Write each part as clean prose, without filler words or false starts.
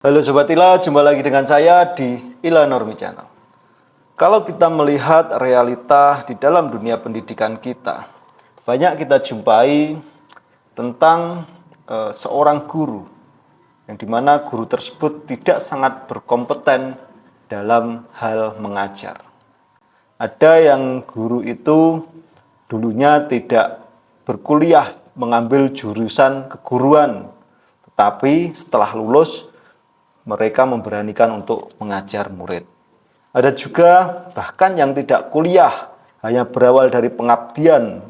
Halo Sobat Ila, jumpa lagi dengan saya di Ila Normi Channel. Kalau kita melihat realita di dalam dunia pendidikan kita, banyak kita jumpai tentang seorang guru, yang dimana guru tersebut tidak sangat berkompeten dalam hal mengajar. Ada yang guru itu dulunya tidak berkuliah mengambil jurusan keguruan, tetapi setelah lulus mereka memberanikan untuk mengajar murid. Ada juga bahkan yang tidak kuliah, hanya berawal dari pengabdian,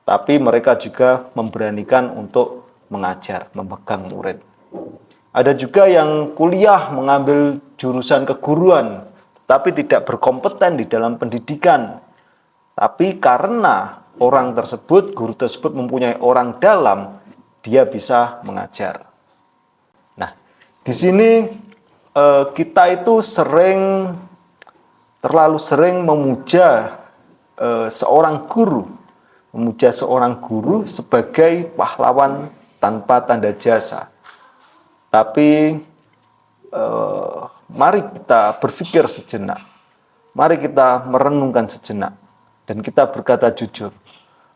tapi mereka juga memberanikan untuk mengajar, memegang murid. Ada juga yang kuliah mengambil jurusan keguruan, tapi tidak berkompeten di dalam pendidikan. Tapi karena orang tersebut, guru tersebut mempunyai orang dalam, dia bisa mengajar. Nah, di sini kita itu terlalu sering memuja seorang guru sebagai pahlawan tanpa tanda jasa. Tapi mari kita berpikir sejenak, mari kita merenungkan sejenak, dan kita berkata jujur,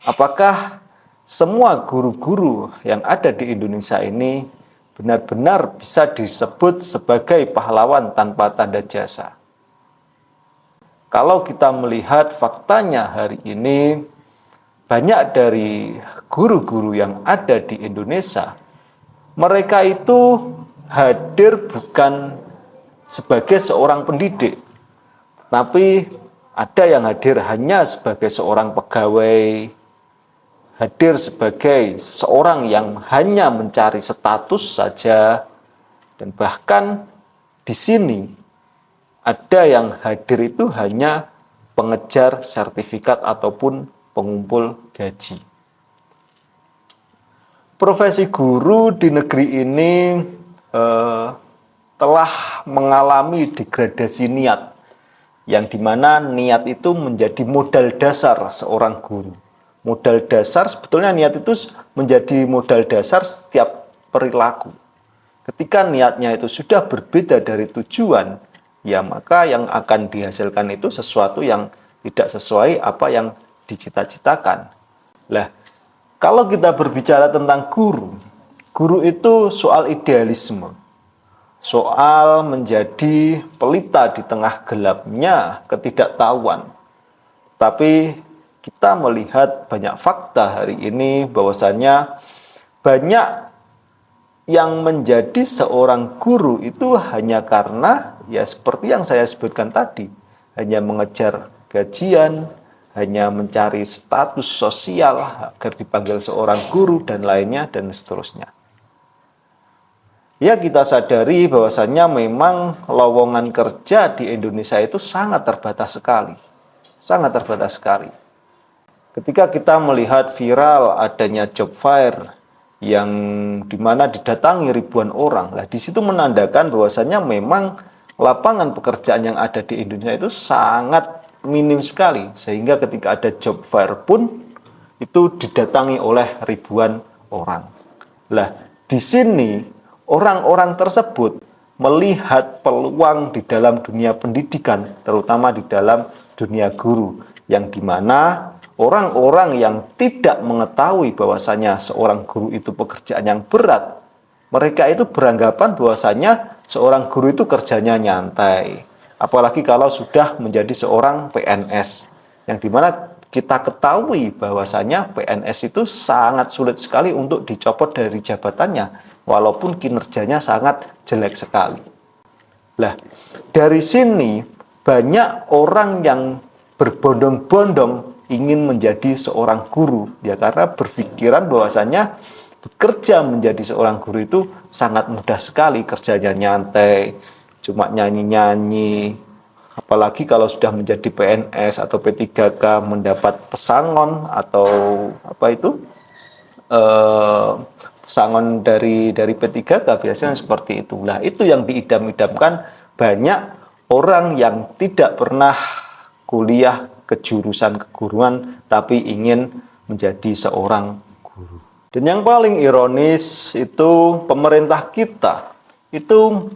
apakah semua guru-guru yang ada di Indonesia ini benar-benar bisa disebut sebagai pahlawan tanpa tanda jasa? Kalau kita melihat faktanya hari ini, banyak dari guru-guru yang ada di Indonesia, mereka itu hadir bukan sebagai seorang pendidik, tapi ada yang hadir hanya sebagai seorang pegawai, hadir sebagai seseorang yang hanya mencari status saja, dan bahkan di sini ada yang hadir itu hanya pengejar sertifikat ataupun pengumpul gaji. Profesi guru di negeri ini telah mengalami degradasi niat, yang dimana niat itu menjadi modal dasar seorang guru. Modal dasar, sebetulnya niat itu menjadi modal dasar setiap perilaku. Ketika niatnya itu sudah berbeda dari tujuan, ya maka yang akan dihasilkan itu sesuatu yang tidak sesuai apa yang dicita-citakan. Lah, kalau kita berbicara tentang guru itu soal idealisme, soal menjadi pelita di tengah gelapnya ketidaktahuan. Tapi kita melihat banyak fakta hari ini bahwasanya banyak yang menjadi seorang guru itu hanya karena, ya seperti yang saya sebutkan tadi, hanya mengejar gajian, hanya mencari status sosial agar dipanggil seorang guru dan lainnya dan seterusnya. Ya, kita sadari bahwasannya memang lowongan kerja di Indonesia itu sangat terbatas sekali. Sangat terbatas sekali. Ketika kita melihat viral adanya job fair yang dimana didatangi ribuan orang, lah di situ menandakan bahwasannya memang lapangan pekerjaan yang ada di Indonesia itu sangat minim sekali, sehingga ketika ada job fair pun itu didatangi oleh ribuan orang. Lah, di sini orang-orang tersebut melihat peluang di dalam dunia pendidikan, terutama di dalam dunia guru, yang dimana orang-orang yang tidak mengetahui bahwasanya seorang guru itu pekerjaan yang berat, mereka itu beranggapan bahwasanya seorang guru itu kerjanya nyantai. Apalagi kalau sudah menjadi seorang PNS, yang dimana kita ketahui bahwasanya PNS itu sangat sulit sekali untuk dicopot dari jabatannya, walaupun kinerjanya sangat jelek sekali. Lah, dari sini banyak orang yang berbondong-bondong ingin menjadi seorang guru, ya karena berpikiran bahwasanya bekerja menjadi seorang guru itu sangat mudah sekali, kerjanya nyantai, cuma nyanyi-nyanyi. Apalagi kalau sudah menjadi PNS atau P3K mendapat pesangon atau pesangon dari P3K biasanya seperti itulah. Itu yang diidam-idamkan banyak orang yang tidak pernah kuliah ke jurusan keguruan tapi ingin menjadi seorang guru. Dan yang paling ironis itu pemerintah kita itu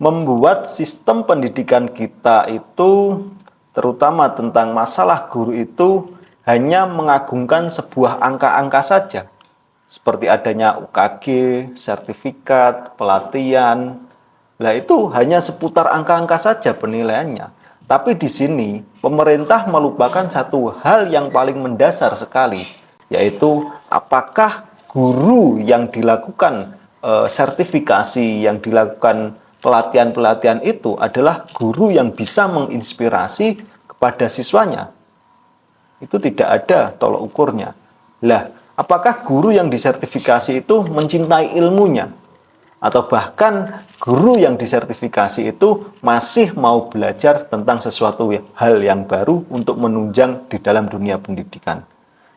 membuat sistem pendidikan kita itu, terutama tentang masalah guru itu, hanya mengagungkan sebuah angka-angka saja, seperti adanya UKG, sertifikat, pelatihan. Nah, itu hanya seputar angka-angka saja penilaiannya. Tapi di sini pemerintah melupakan satu hal yang paling mendasar sekali, yaitu apakah guru yang dilakukan sertifikasi, yang dilakukan pelatihan-pelatihan itu adalah guru yang bisa menginspirasi kepada siswanya. Itu tidak ada tolok ukurnya. Lah, apakah guru yang disertifikasi itu mencintai ilmunya? Atau bahkan guru yang disertifikasi itu masih mau belajar tentang sesuatu hal yang baru untuk menunjang di dalam dunia pendidikan.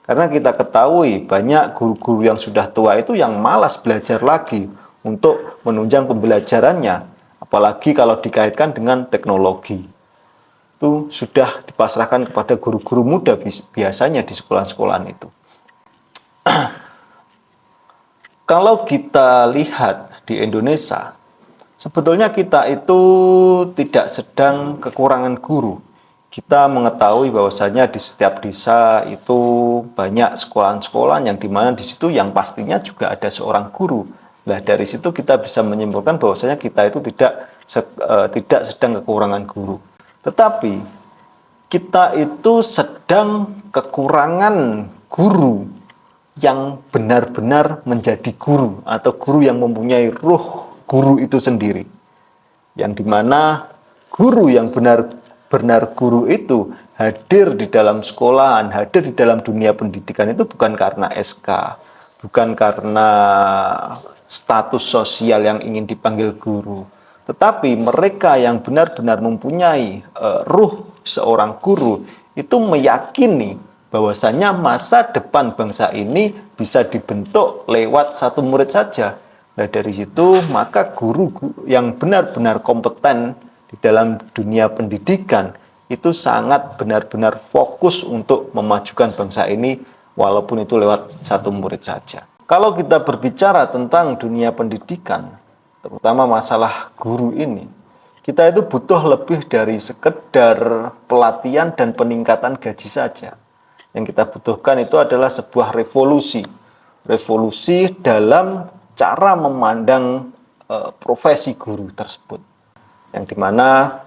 Karena kita ketahui banyak guru-guru yang sudah tua itu yang malas belajar lagi untuk menunjang pembelajarannya. Apalagi kalau dikaitkan dengan teknologi. Itu sudah dipasrahkan kepada guru-guru muda biasanya di sekolah-sekolahan itu. Kalau kita lihat di Indonesia, sebetulnya kita itu tidak sedang kekurangan guru. Kita mengetahui bahwasanya di setiap desa itu banyak sekolah-sekolah yang dimana di situ yang pastinya juga ada seorang guru. Nah, dari situ kita bisa menyimpulkan bahwasanya kita itu tidak sedang kekurangan guru. Tetapi kita itu sedang kekurangan guru yang benar-benar menjadi guru atau guru yang mempunyai ruh guru itu sendiri. Yang dimana guru yang benar-benar guru itu hadir di dalam sekolahan, hadir di dalam dunia pendidikan itu bukan karena SK, bukan karena status sosial yang ingin dipanggil guru, tetapi mereka yang benar-benar mempunyai ruh seorang guru itu meyakini bahwasanya masa depan bangsa ini bisa dibentuk lewat satu murid saja. Nah, dari situ maka guru yang benar-benar kompeten di dalam dunia pendidikan itu sangat benar-benar fokus untuk memajukan bangsa ini walaupun itu lewat satu murid saja. Kalau kita berbicara tentang dunia pendidikan, terutama masalah guru ini, kita itu butuh lebih dari sekedar pelatihan dan peningkatan gaji saja. Yang kita butuhkan itu adalah sebuah revolusi dalam cara memandang profesi guru tersebut. Yang dimana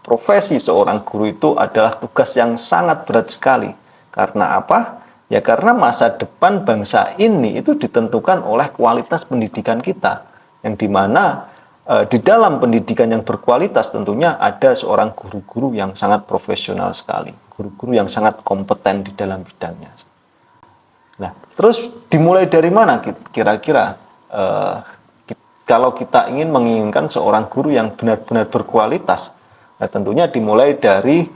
profesi seorang guru itu adalah tugas yang sangat berat sekali. Karena apa? Ya karena masa depan bangsa ini itu ditentukan oleh kualitas pendidikan kita. Yang dimana di dalam pendidikan yang berkualitas tentunya ada seorang guru-guru yang sangat profesional sekali, guru-guru yang sangat kompeten di dalam bidangnya. Nah, terus dimulai dari mana kira-kira kalau kita ingin menginginkan seorang guru yang benar-benar berkualitas? Nah, tentunya dimulai dari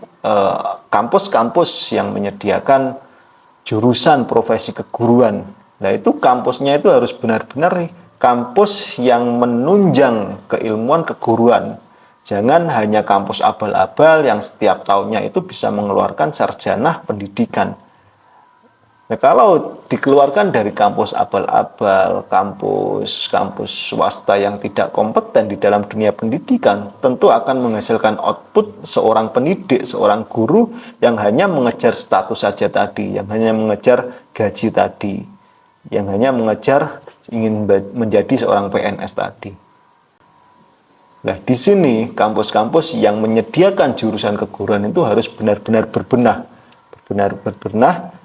kampus-kampus yang menyediakan jurusan profesi keguruan. Nah, itu kampusnya itu harus benar-benar kampus yang menunjang keilmuan keguruan. Jangan hanya kampus abal-abal yang setiap tahunnya itu bisa mengeluarkan sarjana pendidikan. Nah, kalau dikeluarkan dari kampus abal-abal, kampus swasta yang tidak kompeten di dalam dunia pendidikan, tentu akan menghasilkan output seorang pendidik, seorang guru yang hanya mengejar status saja tadi, yang hanya mengejar gaji tadi, yang hanya mengejar ingin menjadi seorang PNS tadi. Nah, di sini kampus-kampus yang menyediakan jurusan keguruan itu harus benar-benar berbenah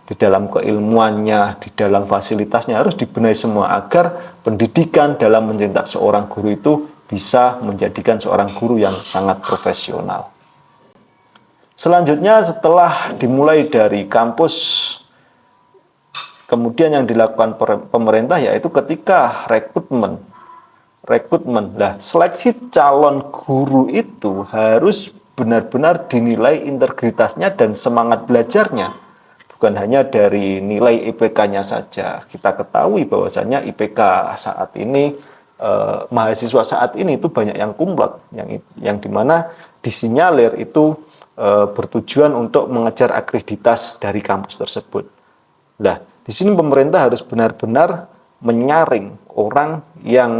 di dalam keilmuannya, di dalam fasilitasnya harus dibenahi semua agar pendidikan dalam mencetak seorang guru itu bisa menjadikan seorang guru yang sangat profesional. Selanjutnya setelah dimulai dari kampus, kemudian yang dilakukan pemerintah yaitu ketika rekrutmen. Nah, seleksi calon guru itu harus benar-benar dinilai integritasnya dan semangat belajarnya. Bukan hanya dari nilai IPK-nya saja. Kita ketahui bahwasanya IPK saat ini, mahasiswa saat ini itu banyak yang kumlot, yang dimana disinyalir itu bertujuan untuk mengejar akreditas dari kampus tersebut. Nah, di sini pemerintah harus benar-benar menyaring orang yang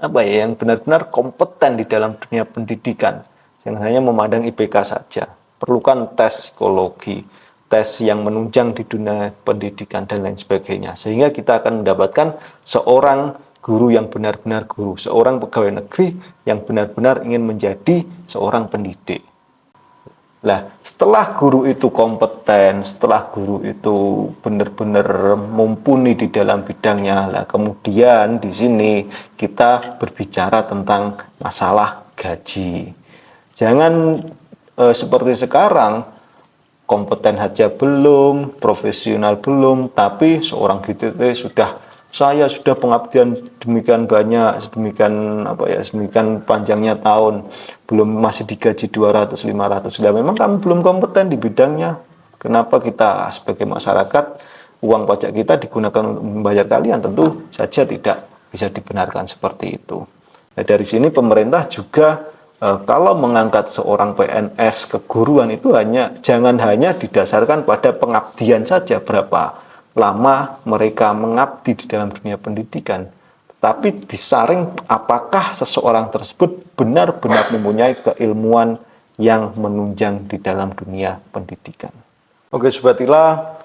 yang benar-benar kompeten di dalam dunia pendidikan, jangan hanya memandang IPK saja. Perlukan tes psikologi, tes yang menunjang di dunia pendidikan dan lain sebagainya, sehingga kita akan mendapatkan seorang guru yang benar-benar guru, seorang pegawai negeri yang benar-benar ingin menjadi seorang pendidik. Nah, setelah guru itu kompeten, setelah guru itu benar-benar mumpuni di dalam bidangnya, lah kemudian di sini kita berbicara tentang masalah gaji. Jangan seperti sekarang, kompeten saja belum, profesional belum, tapi seorang GTT saya sudah pengabdian demikian banyak, sedemikian panjangnya tahun, belum masih digaji 200 500. Lah memang kami belum kompeten di bidangnya. Kenapa kita sebagai masyarakat uang pajak kita digunakan untuk membayar kalian? Tentu saja tidak bisa dibenarkan seperti itu. Nah, dari sini pemerintah juga kalau mengangkat seorang PNS keguruan itu jangan hanya didasarkan pada pengabdian saja, berapa lama mereka mengabdi di dalam dunia pendidikan, tapi disaring apakah seseorang tersebut benar-benar mempunyai keilmuan yang menunjang di dalam dunia pendidikan. Oke, Sobat Ila,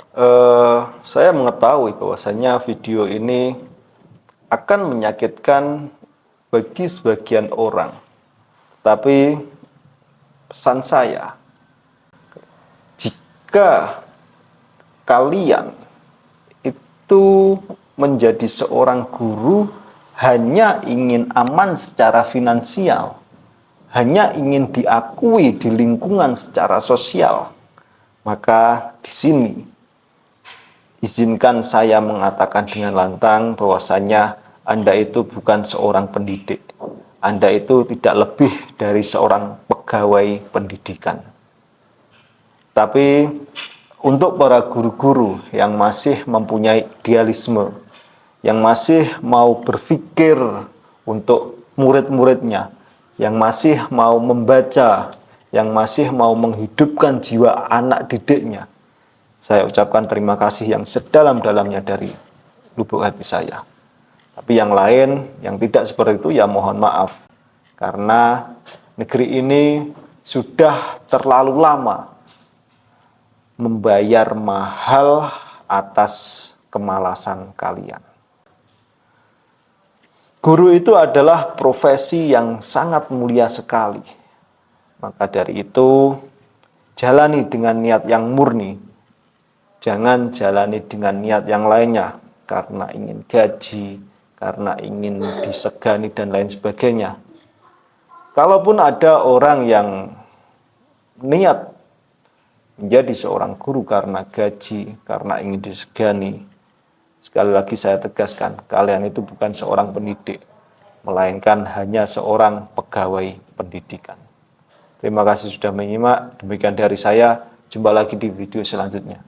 saya mengetahui bahwasanya video ini akan menyakitkan bagi sebagian orang, tapi pesan saya, jika kalian itu menjadi seorang guru hanya ingin aman secara finansial, hanya ingin diakui di lingkungan secara sosial, maka di sini izinkan saya mengatakan dengan lantang bahwasanya Anda itu bukan seorang pendidik. Anda itu tidak lebih dari seorang pegawai pendidikan. Tapi untuk para guru-guru yang masih mempunyai idealisme, yang masih mau berpikir untuk murid-muridnya, yang masih mau membaca, yang masih mau menghidupkan jiwa anak didiknya, saya ucapkan terima kasih yang sedalam-dalamnya dari lubuk hati saya. Tapi yang lain, yang tidak seperti itu, ya mohon maaf. Karena negeri ini sudah terlalu lama membayar mahal atas kemalasan kalian. Guru itu adalah profesi yang sangat mulia sekali. Maka dari itu, jalani dengan niat yang murni. Jangan jalani dengan niat yang lainnya, karena ingin gaji, karena ingin disegani, dan lain sebagainya. Kalaupun ada orang yang niat menjadi seorang guru karena gaji, karena ingin disegani, sekali lagi saya tegaskan, kalian itu bukan seorang pendidik, melainkan hanya seorang pegawai pendidikan. Terima kasih sudah menyimak. Demikian dari saya. Jumpa lagi di video selanjutnya.